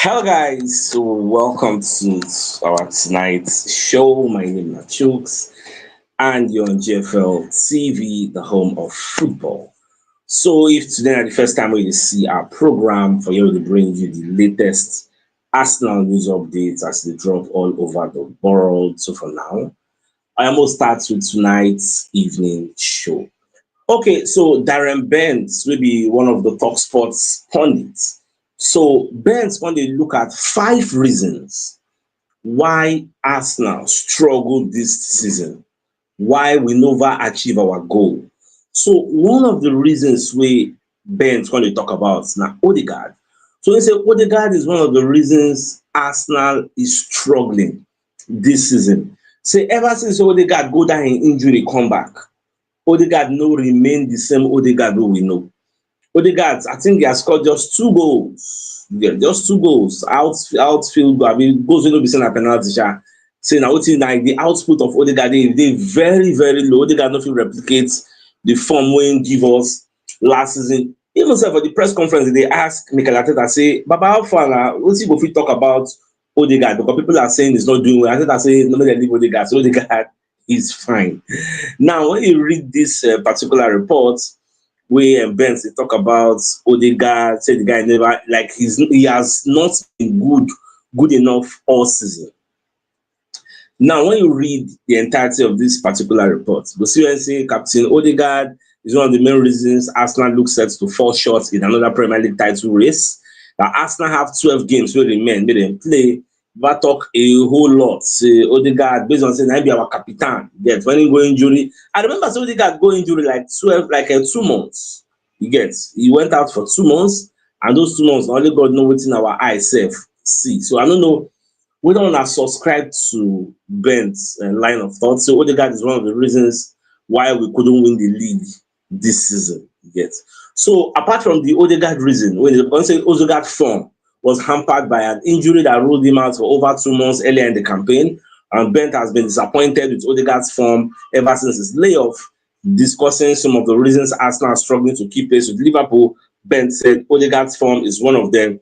Hello guys, so welcome to our tonight's show. My name is CHUKS and you're on GFL TV, the home of football. So if today is the first time we see our program for you to bring you the latest Arsenal news updates as they drop all over the world. So for now, I almost start with tonight's evening show. Okay, so Darren Bent will be one of the top sports pundits. So Bent's going to look at 5 reasons why Arsenal struggled this season, why we never achieve our goal. So one of the reasons we Bent's going to talk about is now Odegaard. So he said Odegaard is one of the reasons Arsenal is struggling this season. Say ever since Odegaard go down in injury, come back. Odegaard no remain the same Odegaard we know. Odegaard, I think he has scored just 2 goals. Yeah, just 2 goals. Outfield, I mean, goals will not be seen a penalty. Say now, like the output of Odegaard, they very, very low. Odegaard not replicate the form when give us last season. Even so, for the press conference, they ask Mikel Arteta, say, Baba, how far now? We'll see if we talk about Odegaard because people are saying he's not doing well. Arteta say, no, they leave Odegaard. So Odegaard is fine. Now, when you read this particular report, where Benz they talk about Odegaard, say the guy never like he has not been good enough all season. Now, when you read the entirety of this particular report, you see when say Captain Odegaard is one of the main reasons Arsenal looks set to fall short in another Premier League title race. That Arsenal have 12 games where remain, made them play. But talk a whole lot. Say Odegaard, based on saying I be our captain. Get when he go injury. I remember so Odegaard go injury like 2 months. You get he went out for 2 months, and those 2 months only God know what's in our eyes self see. So I don't know. We don't have subscribed to Bent's line of thought. So Odegaard is one of the reasons why we couldn't win the league this season. You get so apart from the Odegaard reason, when the say Odegaard form was hampered by an injury that ruled him out for over 2 months earlier in the campaign. And Bent has been disappointed with Odegaard's form ever since his layoff. Discussing some of the reasons Arsenal are struggling to keep pace with Liverpool, Bent said Odegaard's form is one of them.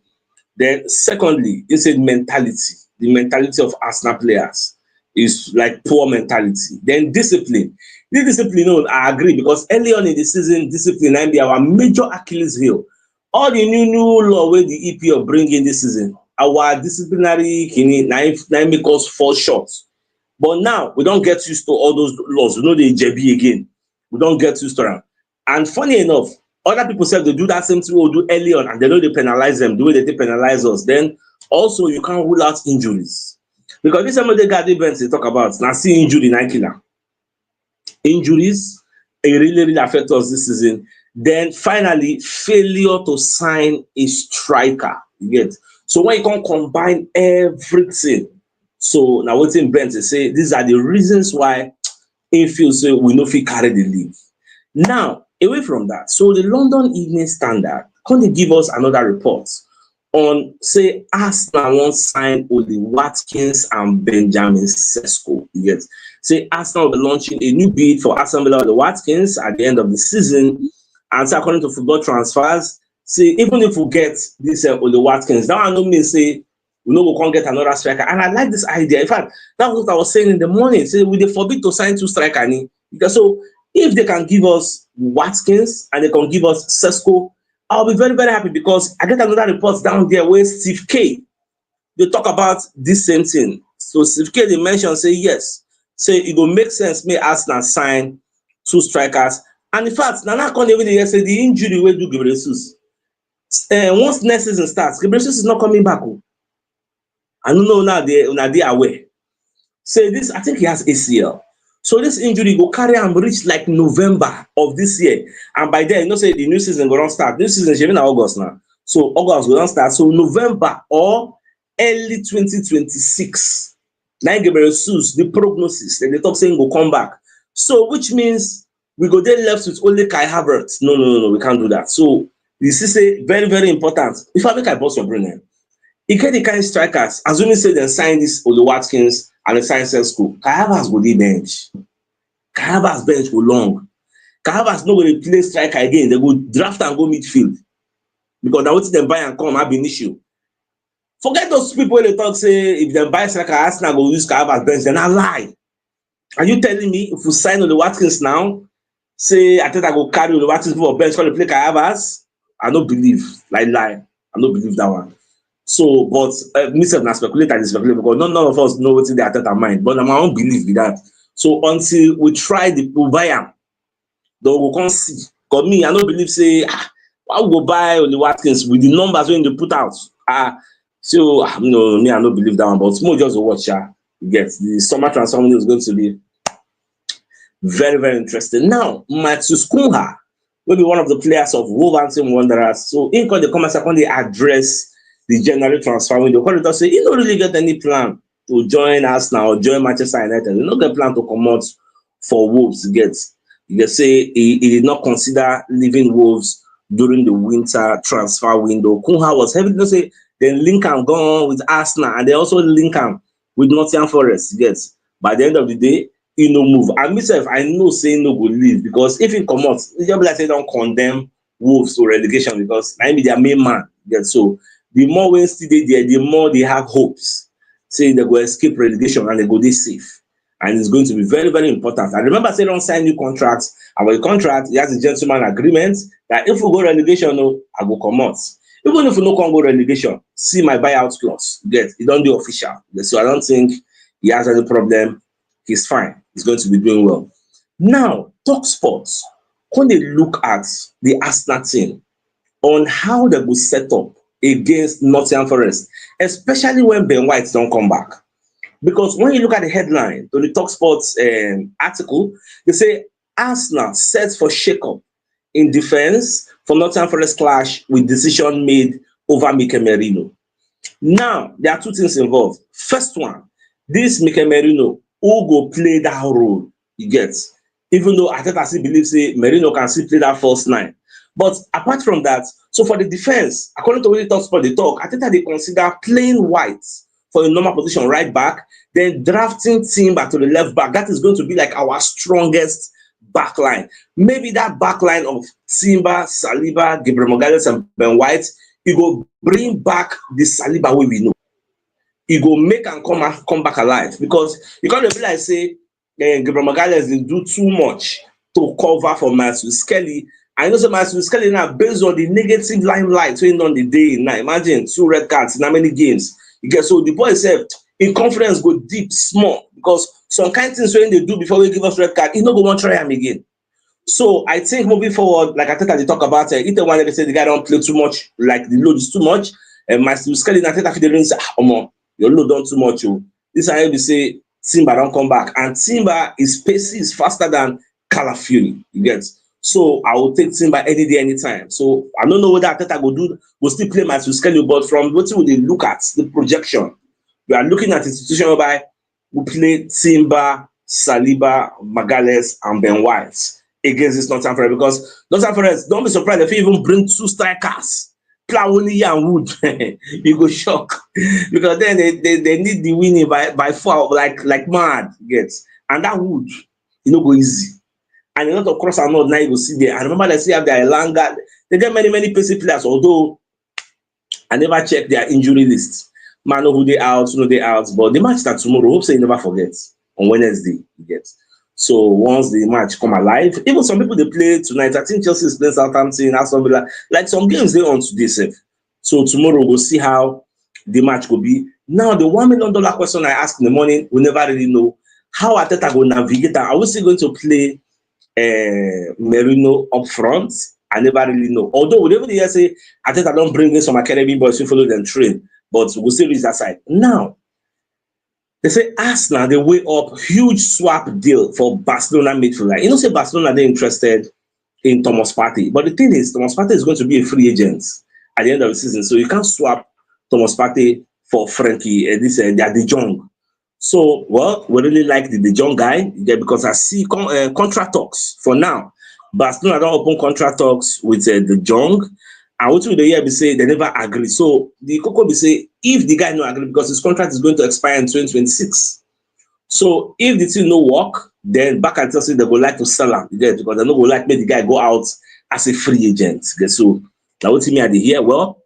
Then, secondly, he said mentality. The mentality of Arsenal players is like poor mentality. Then discipline. This discipline, I agree, because early on in the season, discipline might be our major Achilles heel. All the new law where the EPL bring in this season, our disciplinary now make us fall short. But now we don't get used to all those laws. We know the JB again. We don't get used to them. And funny enough, other people said they do that same thing we'll do early on, and they know they penalize them the way they penalize us. Then also you can't rule out injuries. Because this some of the guard events they talk about now see injury in killer. Injuries, it really affect us this season. Then finally, failure to sign a striker. You get so when you can combine everything. So now what in Brent say these are the reasons why infield say we no fit carry the league. Now, away from that, so the London Evening Standard can they give us another report on say Arsenal won't sign Oli Watkins and Benjamin Sesko. You get say Arsenal will be launching a new bid for Aston Villa the Watkins at the end of the season. And so according to football transfers, say even if we get this Oli Watkins, that one don't mean say we know we can't get another striker. And I like this idea. In fact, that was what I was saying in the morning. Say we they forbid to sign 2 strikers. Because so if they can give us Watkins and they can give us Sesko, I'll be very, very happy because I get another report down there where Steve K they talk about this same thing. So Steve K they mention say yes. Say it will make sense, may Arsenal sign 2 strikers. And in fact, Nana can't even say the injury will do Gyokeres. Once next season starts, Gyokeres is not coming back. I don't know now they are aware. Say this, I think he has ACL. So this injury will carry him reach like November of this year. And by then, say the new season will not start. New season is even August now. So August will not start. So November or early 2026. Now Gyokeres, the prognosis, and the talk saying will come back. So which means we go there left with only Kai Havertz. No, we can't do that. So this is a very, very important. If I make I boss your brain, you get the kind of strikers, assuming say they sign this Oli Watkins and they sign Sesko, Kai Havertz will be bench. Kai Havertz bench will long. Kai Havertz no going to play striker again. They go draft and go midfield. Because now what them buy and come have an issue. Forget those people when they talk say if they buy striker, Arsenal go use Carvajal bench. Then I lie. Are you telling me if we sign on the Watkins now, say Ateta go carry on the Watkins for bench for the play Carvajal? I don't believe. Lie. I don't believe that one. So, but myself na speculate and speculate because none of us know what's in the Ateta mind. But my own belief with that. So until we try the buy am, then we can't see. Because me, I don't believe say why we go buy on the Watkins with the numbers when they put out. So no, me, I don't believe that one. But more just watch get the summer transfer window is going to be very, very interesting. Now, Matheus Cunha will be one of the players of Wolverhampton Wanderers. So in the comment section, they address the January transfer window. They say he don't really get any plan to join Arsenal or join Manchester United. He don't get plan to come out for Wolves. You say he did not consider leaving Wolves during the winter transfer window. Cunha was heavy to say then Lincoln gone with Arsenal and they also link him with Nottingham Forest. By the end of the day, he no move. And myself, I know saying no go leave because if he come out, it's just like they don't condemn Wolves to relegation because I be their main man. So the more we stay there, the more they have hopes. Say they go escape relegation and they go this safe. And it's going to be very, very important. And remember, say don't sign new contracts. And with the contract, he has a gentleman agreement that if we go relegation, no, I go come out. Even if we no can go relegation, see my buyout clause. It don't do official. So I don't think he has any problem. He's fine. He's going to be doing well. Now, talk sports. When they look at the Arsenal team on how they will set up against Nottingham Forest, especially when Ben White don't come back. Because when you look at the headline to the Talk Sports article, they say Arsenal sets for shake-up in defense for Nottingham Forest clash with decision made over Mikel Merino. Now, there are two things involved. First one, this Mikel Merino who go play that role, you get. Even though Arteta still believes Merino can still play that false nine. But apart from that, so for the defense, according to what the Talk Sport they talk, Arteta they consider playing White for a normal position right back, then drafting Timber to the left back. That is going to be like our strongest back line. Maybe that back line of Timber, Saliba, Gabriel Magalhaes, and Ben White, he go bring back the Saliba way we know. He go make and come back alive because you can't be like say Gabriel Magalhaes didn't do too much to cover for Matheus Kelly. I know some Matheus Kelly now based on the negative limelight going on the day now. Imagine 2 red cards in how many games. You get so the boy said in confidence go deep small because some kind of things when they do before they give us red card, he no go want to try him again. So I think moving forward, like I think they talk about it, the one they say the guy don't play too much, like the load is too much. And Matheus Kelly I think after the say, your load done too much. This is how you say Timber don't come back. And Timber is pace is faster than Calafiori. You get. So I will take Timber any day, anytime. So I don't know whether Arteta will still play Matheus Kelly, but from what we look at the projection, we are looking at a situation whereby we play Timber, Saliba, Magalhaes, and Ben White against this Nottingham Forest because Nottingham Forest, don't be surprised if you even bring 2 strikers, Plawoni and Wood. You go shock because then they need the winning by 4 like mad. Gets and that Wood, go easy. And a lot of cross and not now you go see there. I remember they say have their Elanga. They get many PC players, although I never check their injury list. Man, know who they out, but the match start tomorrow. Hope say you never forget on Wednesday. You get. So once the match come alive, even some people they play tonight. I think Chelsea is playing Southampton, Aston Villa. Like some games they on today, safe. So tomorrow we'll see how the match will be. Now the $1 million question I asked in the morning, we never really know how Arteta will navigate. Are we still going to play Merino up front? I never really know. Although we never say Arteta don't bring in some academy boys who follow them train, but we'll still reach that side. Now they say Arsenal they weigh up huge swap deal for Barcelona midfielder. You know, say Barcelona they're interested in Thomas Partey, but the thing is Thomas Partey is going to be a free agent at the end of the season, so you can't swap Thomas Partey for Frankie. They are De Jong. So, well, we really like the De Jong guy because I see contract talks for now. Barcelona don't open contract talks with De Jong. And what will the year be say they never agree. So the Coco be say if the guy no agree because his contract is going to expire in 2026. So if the thing no work, then back and tell say they go like to sell him because they no go like make the guy go out as a free agent. So now what me at the here? Well,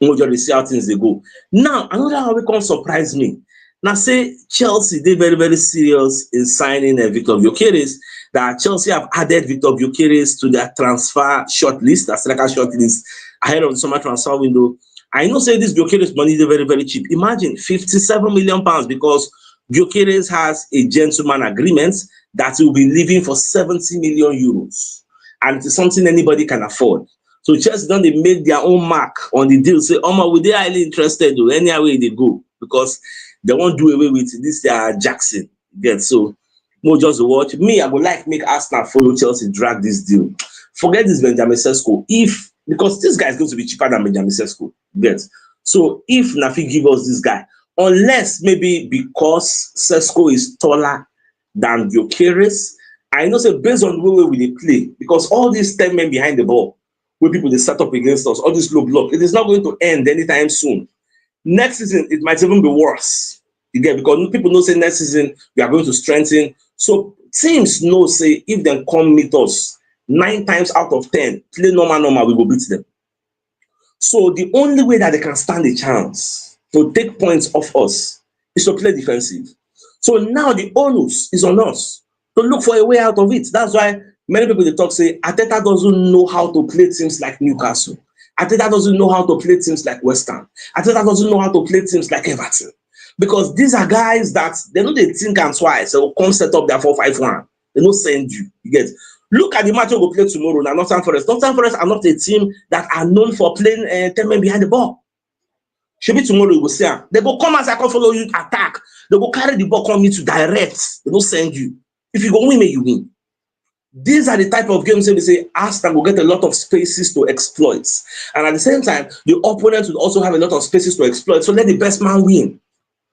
We just see how things they go. Now, another one wey come surprise me. Now, say Chelsea, they very, very serious in signing Victor Gyokeres. That Chelsea have added Victor Gyokeres to their transfer shortlist, that striker shortlist, ahead of the summer transfer window. I know say this Gyokeres money is very, very cheap. Imagine 57 million pounds, because Gyokeres has a gentleman agreement that he will be leaving for 70 million euros. And it is something anybody can afford. So Chelsea don't they make their own mark on the deal. Say, we they highly interested though, any way they go, because they won't do away with this Jackson. Get so more just watch. Me, I would like make Arsenal follow Chelsea, drag this deal. Forget this Benjamin Sesko. Because this guy is going to be cheaper than Benjamin Sesko. Get so if Nafi give us this guy, unless maybe because Sesko is taller than Gyokeres, I know say based on the way we they play, because all these 10 men behind the ball, where people they set up against us, all this low block, it is not going to end anytime soon. Next season, it might even be worse. Again, because people know say next season we are going to strengthen. So teams know say if they come meet us 9 times out of 10, play normal, we will beat them. So the only way that they can stand a chance to take points off us is to play defensive. So now the onus is on us to look for a way out of it. That's why many people they talk say Arteta doesn't know how to play teams like Newcastle. Arteta doesn't know how to play teams like West Ham. Arteta doesn't know how to play teams like Everton. Because these are guys that they know they think and twice. They will come set up their 4-5-1. They don't send you. You get. Look at the match we will play tomorrow. Now, Nottingham Forest. Nottingham Forest are not a team that are known for playing 10 men behind the ball. Should be tomorrow you will see them. They go come as I can follow you attack. They go carry the ball, come you to direct. They don't send you. If you go win, you win. These are the type of games where they say Arsenal will get a lot of spaces to exploit. And at the same time, the opponent will also have a lot of spaces to exploit. So let the best man win.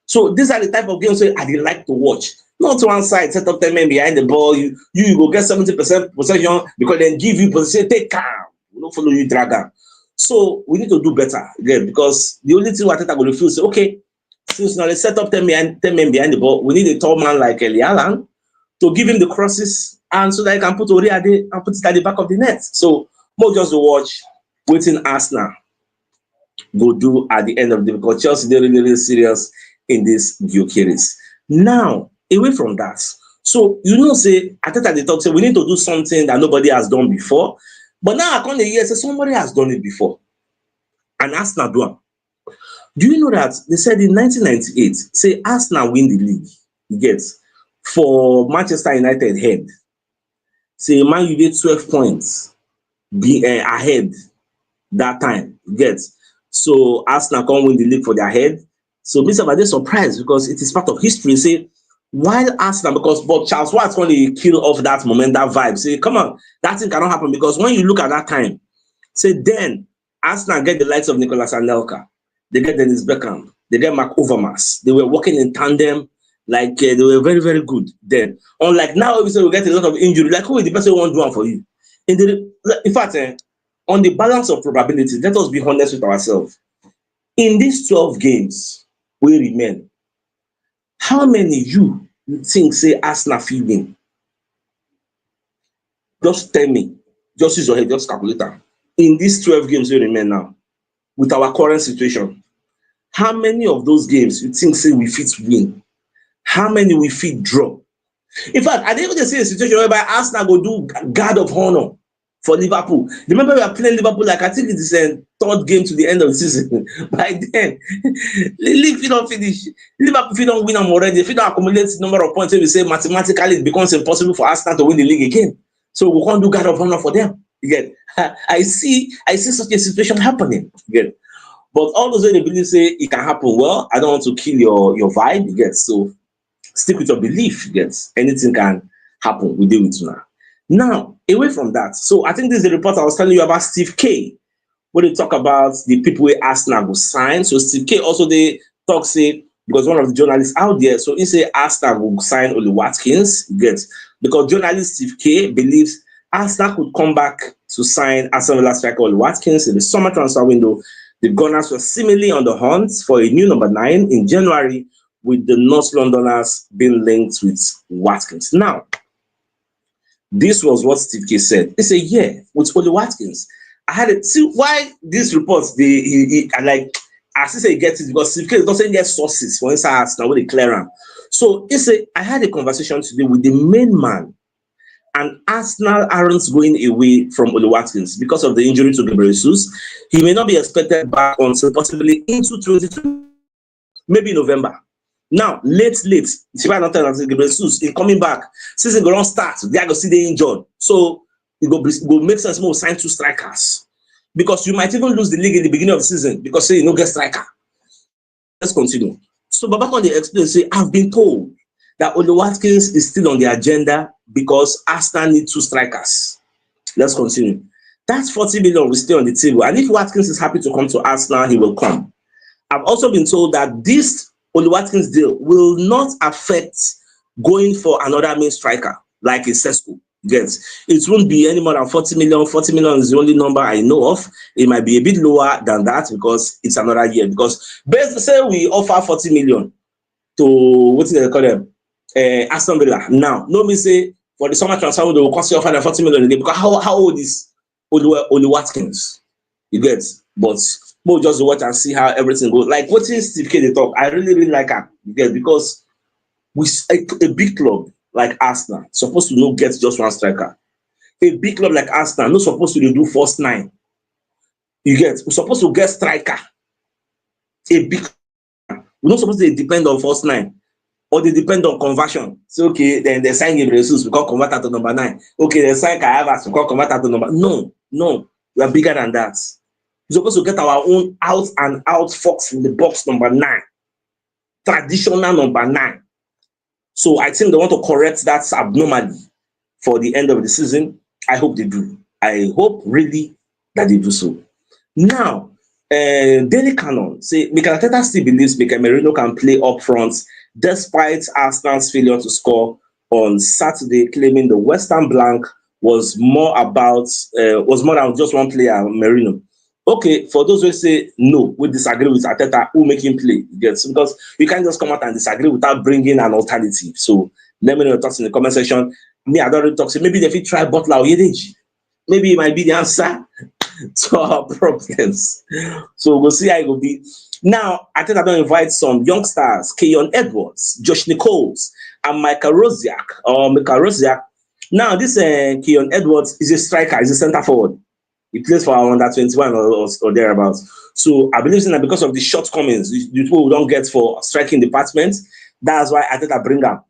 So these are the type of games where I like to watch. Not one side, set up 10 men behind the ball. You go get 70% possession because then give you position, take calm. We don't follow you, dragon. So we need to do better again, because the only thing Arteta will feel say, okay, since now they set up 10 men behind the ball, we need a tall man like Eli Allen to give him the crosses, and so that he can put Oriade and put it at the back of the net. So more just to watch, waiting Arsenal go do at the end of the day, because Chelsea they're really, really serious in this Gyokeres. Now, away from that, so say Arteta they talk say we need to do something that nobody has done before. But now I come the year say somebody has done it before, and Arsenal do it. Do you know that they said in 1998, say Arsenal win the league, you get, for Manchester United head. Say Man U get 12 points ahead that time, you get. So Arsenal come win the league for their head. So Mr. Bade surprised, because it is part of history. Say while Arsenal, because Bob Charles Watts going to kill off that moment, that vibe. Say, come on, that thing cannot happen, because when you look at that time, say then Arsenal get the likes of Nicolas Anelka, they get Dennis Beckham, they get Mark Overmars. They were working in tandem, like they were very, very good then. Unlike now, we say we get a lot of injury. Like who is the person who won't do one for you? In fact, on the balance of probability, let us be honest with ourselves. In these 12 games, we remain. How many you think say Arsenal win? Just tell me. Just use your head, just calculate that. In these 12 games we remain now, with our current situation, how many of those games you think say we fit win? How many we fit draw? In fact, I didn't even see a situation whereby Arsenal go do guard of honor for Liverpool. Remember, we are playing Liverpool like I think it is a third game to the end of the season. By then, the league if don't finish, Liverpool if don't win them already, if you don't accumulate the number of points, we say mathematically it becomes impossible for Arsenal to win the league again. So we can't do guard of honor for them. Again, I see such a situation happening. Again. But all those they believe say it can happen. Well, I don't want to kill your vibe. Again. So stick with your belief. Yes, anything can happen. We deal with it now. Now, away from that, so I think this is the report I was telling you about Steve K, where they talk about the people where Arsenal will sign. So Steve K also they talk say, because one of the journalists out there, so he say Arsenal will sign only Watkins, yes, because journalist Steve K believes Arsenal could come back to sign Aston Villa striker Oli Watkins in the summer transfer window. The Gunners were seemingly on the hunt for a new number 9 in January, with the North Londoners being linked with Watkins. Now, this was what Steve K said. He said, yeah, with Oli Watkins, I had it. See why these reports I like. As I say, he gets it because CK doesn't get sources for instance now when they clear them. So I had a conversation today with the main man, and Arsenal aren't going away from Watkins because of the injury to Gyokeres. He may not be expected back until possibly into 2020, maybe November. Now, late, if I not tell Gyokeres in coming back, season go on start, they are going to see the injured. So it go make sense more sign 2 strikers. Because you might even lose the league in the beginning of the season because say you no get striker. Let's continue. So Babakon they explain, say, I've been told that Watkins is still on the agenda because Arsenal need 2 strikers. Let's continue. That's 40 million will stay on the table. And if Watkins is happy to come to Arsenal, he will come. I've also been told that this Watkins deal will not affect going for another main striker like a Sesko. Yes, it won't be any more than 40 million. 40 million is the only number I know of. It might be a bit lower than that because it's another year. Because basically, say we offer 40 million to what they call them, Aston Villa. Now, no me say for the summer transfer they will cost you offer them 40 million a day because how old is Watkins? You get, but we'll just watch and see how everything goes. Like what is Steve K they talk? I really like her. You get, because we a big club like Arsenal supposed to not get just 1 striker. A big club like Arsenal not supposed to do first 9. You get, we're supposed to get striker. A big, we're not supposed to depend on first 9, or they depend on conversion. So okay, then they sign Gyokeres, we can't convert that to number 9. Okay, they sign Kayavas, we can't convert that to number. No, we are bigger than that. We're supposed to get our own out and out fox in the box number 9, traditional number 9. So I think they want to correct that abnormally for the end of the season. I hope they do. I hope really that they do so. Now, Daily Canon say Mikel Arteta still believes Mikel Merino can play up front despite Arsenal's failure to score on Saturday, claiming the Western blank was more than just one player, Merino. Okay, for those who say no, we disagree with Arteta, who make him play. Yes, because you can't just come out and disagree without bringing an alternative. So let me know your thoughts in the comment section. Me, I don't really talk. So maybe if you try Butler or Yedeji, maybe it might be the answer to our problems. So we'll see how it will be. Now, I think I'm going to invite some youngsters, Keyon Edwards, Josh Nichols, and Michael Rosiak. Now, this Keyon Edwards is a striker, he's a center forward. He plays for our under 21 or thereabouts. So I believe that because of the shortcomings, the people we don't get for striking department, that's why I think I bring up.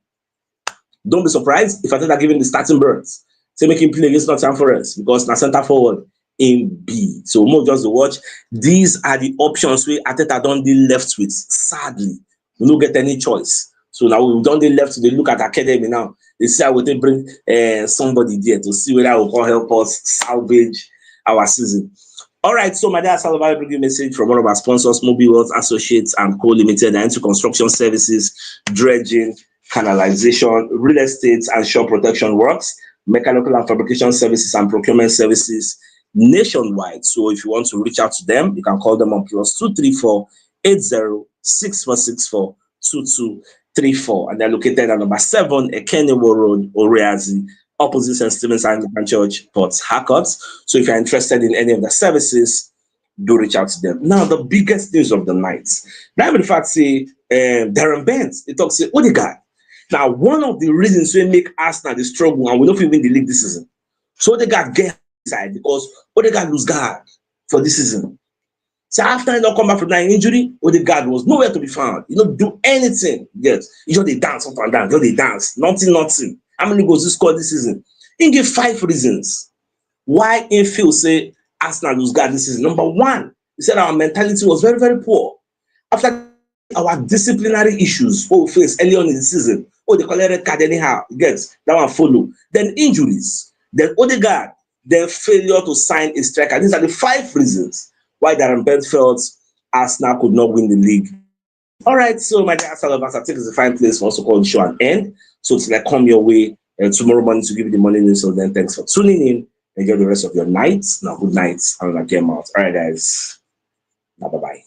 Don't be surprised if I think I give him the starting berth. Say make him play against Nottingham Forest because now center forward in B. So more just to watch. These are the options we Arteta don't deal left with. Sadly, we don't get any choice. So now we don't deal left. They look at academy now. They see how we bring somebody there to see whether we can help us salvage our season. All right, so my dear Salva, bring you a message from one of our sponsors, Mobile World Associates and Co Limited, and into construction services, dredging, canalization, real estate, and shore protection works, mechanical and fabrication services and procurement services nationwide. So if you want to reach out to them, you can call them on +234 80 2234, and they're located at number 7 Ekenewo Road, Oreazi, opposite St. Stephen's Anglican Church, Port Harcourt. So if you're interested in any of the services, do reach out to them. Now, the biggest news of the night. Now, in fact, say Darren Bent, he talks say Odegaard. Now, one of the reasons we make Arsenal the struggle and we don't win the league this season. So Odegaard get inside because Odegaard lose guard for this season. So after he not come back from that injury, Odegaard was nowhere to be found. He don't do anything. Yes, he just they dance up and down, just they dance. Nothing. How many goals he scored this season? He gave 5 reasons why he feel say Arsenal lose guard this season. Number 1, he said our mentality was very, very poor. After our disciplinary issues we faced early on in the season, they call it red card anyhow. Yes, that one follow. Then injuries, then Odegaard, then failure to sign a striker. These are the 5 reasons why Darren Bent felt Arsenal could not win the league. All right, so my dear Arsenal lovers, I think it's a fine place for us to call the show an end. So till I come your way tomorrow morning to give you the morning news. So then thanks for tuning in. Enjoy the rest of your night. Now, good night. I'm going to get out. All right, guys. Now, bye-bye.